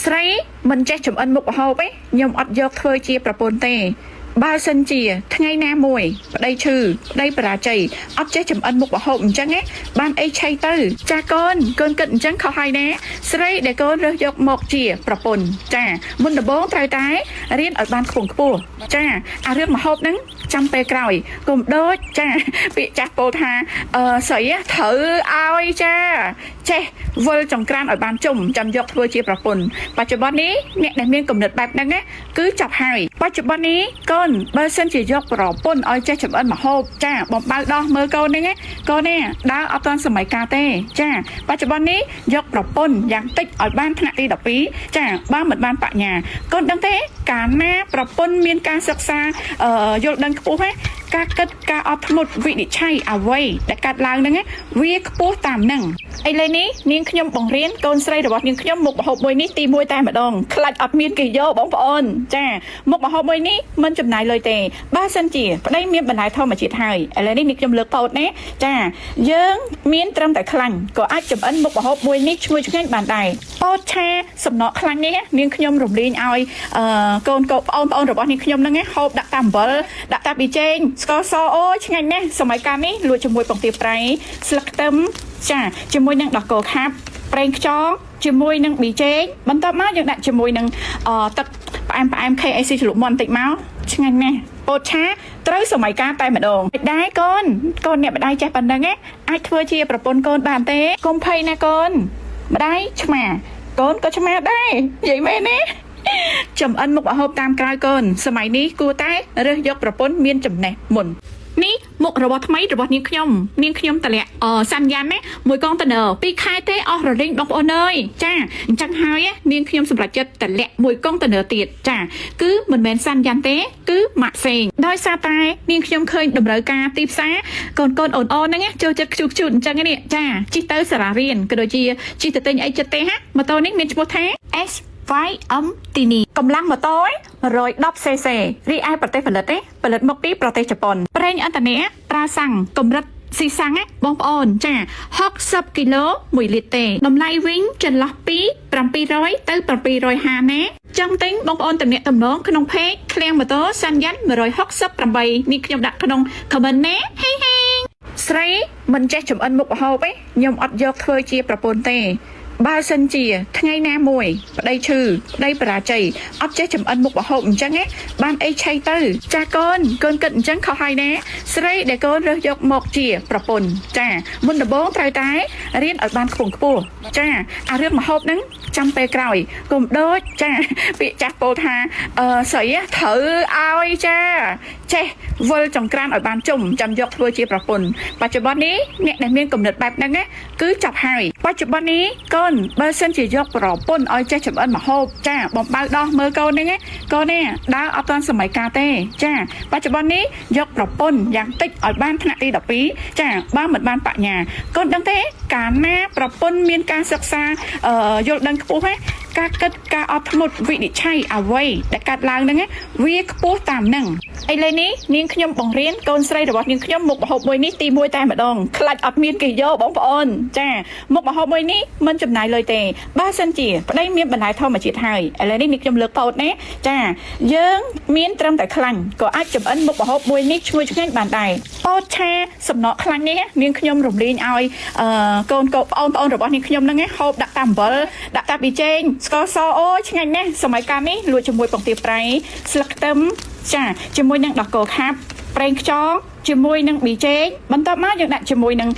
ស្រីមិនចេះចំអិនមុខម្ហូបទេខ្ញុំអត់យកធ្វើជាប្រពន្ធទេបើសិនជាថ្ងៃណាមួយប្តីឈឺប្តីបរាជ័យអត់ចេះចំអិនមុខម្ហូបអញ្ចឹងបានអីឆៃទៅចាកូនគិតអញ្ចឹងខុសហើយណាស្រីដែលកូនរើសយកមកជាប្រពន្ធចាមុនដំបូងត្រូវតែរៀនឲ្យបានខ្ពង់ខ្ពស់ចាអារឿងម្ហូបហ្នឹងចាំពេលក្រោយកុំដូចចាពាក្យចាស់ពោលថាស្រីត្រូវឲ្យចាចេះវិលចង្ក្រានឲ្យបានជុំចាំយកធ្វើជាប្រពន្ធបច្ចុប្បន្ននេះអ្នកដែលមានគំនិតបែបហ្នឹងគឺចាប់ហើយបច្ចុប្បន្ននេះកូនបើសិនជាយកប្រពន្ធឲ្យចេះចម្អិនម្ហូបចាបំបើដោះមើលកូនហ្នឹងកូននេះដើរអត់ទាន់សម័យកាលទេចាបច្ចុប្បន្ននេះយកប្រពន្ធយ៉ាងតិចឲ្យបានថ្នាក់ទី12ចាបើមិនបានបញ្ញាកូនដឹងទេកាលណាប្រពន្ធមានការសិក្សាយល់ដឹងខ្ពស់ការគិតការអត់ធ្មត់វិនិច្ឆ័យអ្វីដែលកាត់ឡើងហ្នឹងវាខ្ពស់តាមហ្នឹងឥឡូវនេះនាងខ្ញុំបង្រៀនកូនស្រីរបស់នាងខ្ញុំមុខម្ហូបមួយនេះទី1តែម្ដងខ្លាចអត់មានគេយកបងប្អូនចាមុខម្ហូបមួយនេះមិនចំណាយលុយទេបើសិនជាប្តីមានបន្លែធម្មជាតិហើយឥឡូវនេះនាងខ្ញុំលើកពោតណាចាយើងមានត្រឹមតែខ្លាញ់ក៏អាចចម្អិនមុខម្ហូបមួយនេះឈ្ងុយឆ្ងាញ់បានដែរពោតឆាសំណក់ខ្លាញ់នេះនាងខ្ញុំរំលែងឲ្យកូនប្អូនរបស់នាងខ្ញុំហ្នឹងហូបដាក់តាមអំបិលដាក់តាមប៊ីចេងស្ករសអូឆ្ងាញ់ណាស់សម័យកាលនេះលក់ជាមួយពងទាប្រៃស្លឹកខ្ទឹមចាជាមួយនឹងដោះគោខាប់ប្រេងខ្យងជាមួយនឹងប៊ីចេងបន្ទាប់មកយើងដាក់ជាមួយនឹងទឹកផ្អែម KAC ជ្រលក់មាន់បន្តិចមកឆ្ងាញ់ណាស់ពោតឆាត្រូវសម័យកាលតែម្ដងមិនដែរកូនអ្នកម្ដាយចេះប៉ុណ្្នឹងអាចធ្វើជាប្រពន្ធកូនបានទេកុំភ័យណាកូនម្ដាយឆ្មាកូនក៏ឆ្មាដែរនិយាយមែនទេចំអិនមុខម្ហូបតាមក្រោយកូនសម័យនេះគួរតែរើសយកប្រពន្ធមានចំណេះមុននេះមុខរបស់ថ្មីរបស់នាងខ្ញុំតម្លាក់សាន់យ៉ាន់ណាមួយកងតឺន័រ2ខែទេអស់រលីងបងប្អូនអើយចាអញ្ចឹងហើយនាងខ្ញុំសម្រាប់ចិត្តតម្លាក់មួយកងតឺន័រទៀតចាគឺមិនមែនសាន់យ៉ាន់ទេគឺម៉ាក់ផ្សេងដោយសារតែនាងខ្ញុំឃើញតម្រូវការទីផ្សារកូនអូនហ្នឹងចូលចិត្តខ្ជូតអញ្ចឹងនេះចាជិះទៅសាលារៀនក៏ដូចជាជិះទៅទិញអីចិត្តទេម៉ូតូនេះមានឈ្មោះថា YM ទីនេះកម្លាំងម៉ូតូ 110cc រីឯប្រទេសផលិតមកពីប្រទេសជប៉ុនប្រេងឥន្ធនៈប្រើសាំងកម្រិតស៊ីសាំងបងប្អូនចា60គីឡូ1លីត្រទេតម្លៃវិញចន្លោះពី700ទៅ750ណាចង់ទិញបងប្អូនតំណែងក្នុងเพจឃ្លាំងម៉ូតូសាន់យ៉ាន់168នេះខ្ញុំដាក់ក្នុង comment ណាហេស្រីមិនចេះចម្អិនមុខម្ហូបទេខ្ញុំអត់យកធ្វើជាប្រពន្ធទេបើសិនជាថ្ងៃណាមួយប្តីឈឺប្តីបរាជ័យអត់ចេះចម្អិនមុខម្ហូបអញ្ចឹងបានអីឆៃទៅចាកូនគិតអញ្ចឹងខុសហើយណាស្រីដែលកូនរើសយកមកជាប្រពន្ធចាមុនដំបូងត្រូវតែរៀនឲ្យបានខ្ពង់ខ្ពស់ចាអារឿងម្ហូបហ្នឹងចាំពេលក្រោយកុំដូចចាពាក្យចាស់ពោលថាស្រីត្រូវឲ្យចាចេះវិលចង្ក្រានឲ្យបានជុំចាំយកធ្វើជាប្រពន្ធបច្ចុប្បន្ននេះអ្នកដែលមានគំនិតបែបហ្នឹងគឺចាប់ហើយបច្ចុប្បន្ននេះកូនបើសិនជាយកប្រពន្ធឲ្យចេះចម្អិនម្ហូបចាបំបើដោះមើលកូនហ្នឹងកូននេះដើរអត់ទាន់សម័យកាលទេចាបច្ចុប្បន្ននេះយកប្រពន្ធយ៉ាងតិចឲ្យបានថ្នាក់ទី12ចាបើមិនបានបញ្ញាកូនដឹងទេកាលណាប្រពន្ធមានការសិក្សាយល់ដឹងខ្ពស់ការគិតការអត់ធ្មត់វិនិច្ឆ័យអ្វីដែលកាត់ឡើងហ្នឹងវាខ្ពស់តាមហ្នឹងឥឡូវនេះនាងខ្ញុំបង្រៀនកូនស្រីរបស់នាងខ្ញុំមុខម្ហូបមួយនេះទី1តែម្ដងខ្លាចអត់មានគេយកបងប្អូនចាមុខម្ហូបមួយនេះមិនចំណាយលុយទេបើសិនជាប្តីមានបន្លែធម្មជាតិហើយឥឡូវនេះនាងខ្ញុំលើកពោតណាចាយើងមានត្រឹមតែខ្លាញ់ក៏អាចចម្អិនមុខម្ហូបមួយនេះឈ្ងុយឆ្ងាញ់បានដែរពោតឆាសំណក់ខ្លាញ់នេះនាងខ្ញុំរំលែងឲ្យកូនប្អូនរបស់នាងខ្ញុំហ្នឹងហូបដាក់តាមអំបិលដាក់តាមប៊ីចេងស្ករសអូឆ្ងាញ់ណាស់សម័យកាលនេះលក់ជាមួយពងទាប្រៃស្លឹកខ្ទឹមចាជាមួយនឹងដោះគោខាប់ប្រេងខ្យងជាមួយនឹងប៊ីចេងបន្ទាប់មកយើងដាក់ជាមួយនឹង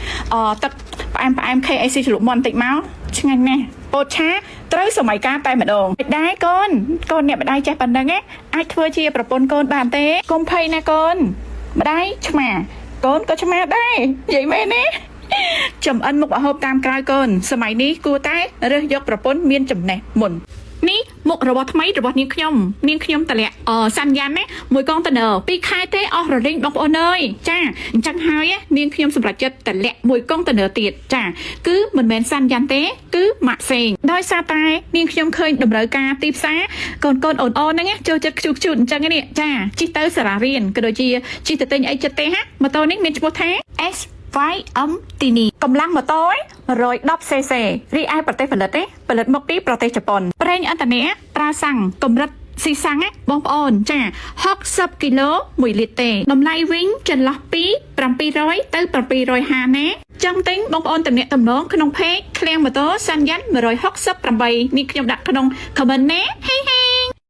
ទឹកផ្អែម KAC ជ្រលក់មាន់បន្តិចមកឆ្ងាញ់ណាស់ពោតឆាត្រូវសម័យកាលតែម្ដងមិនដែរកូនអ្នកម្ដាយចេះប៉ុណ្្នឹងអាចធ្វើជាប្រពន្ធកូនបានទេកុំភ័យណាកូនម្ដាយឆ្មាកូនក៏ឆ្មាដែរនិយាយមែនទេចំអិនមុខម្ហូបតាមក្រោយកូនសម័យនេះគួរតែរើសយកប្រពន្ធមានចំណេះមុននេះមុខរបស់ថ្មីរបស់នាងខ្ញុំតម្លាក់សាន់យ៉ាន់ណាមួយកងតឺន័រ2ខែទេអស់រលីងបងប្អូនអើយចាអញ្ចឹងហើយនាងខ្ញុំសម្រាប់ចិត្តតម្លាក់មួយកងតឺន័រទៀតចាគឺមិនមែនសាន់យ៉ាន់ទេគឺម៉ាក់ផ្សេងដោយសារតែនាងខ្ញុំឃើញតម្រូវការទីផ្សារកូនអូនហ្នឹងចូលចិត្តខ្ជូតអញ្ចឹងនេះចាជិះទៅសាលារៀនក៏ដូចជាជិះទៅទិញអីចិត្តទេម៉ូតូនេះមានឈ្មោះថា YM ទីនេះកម្លាំងម៉ូតូ110 cc រីឯប្រទេសផលិតផលិតមកពីប្រទេសជប៉ុនប្រេងឥន្ធនៈប្រើសាំងកម្រិតស៊ីសាំងបងប្អូនចា60គីឡូ1លីត្រទេតម្លៃវិញចន្លោះពី700ទៅ750ណាចង់ទិញបងប្អូនតំណាក់តំណងក្នុងเพจឃ្លាំងម៉ូតូសាន់យ៉ាន់168នេះខ្ញុំដាក់ក្នុង comment ណាហេ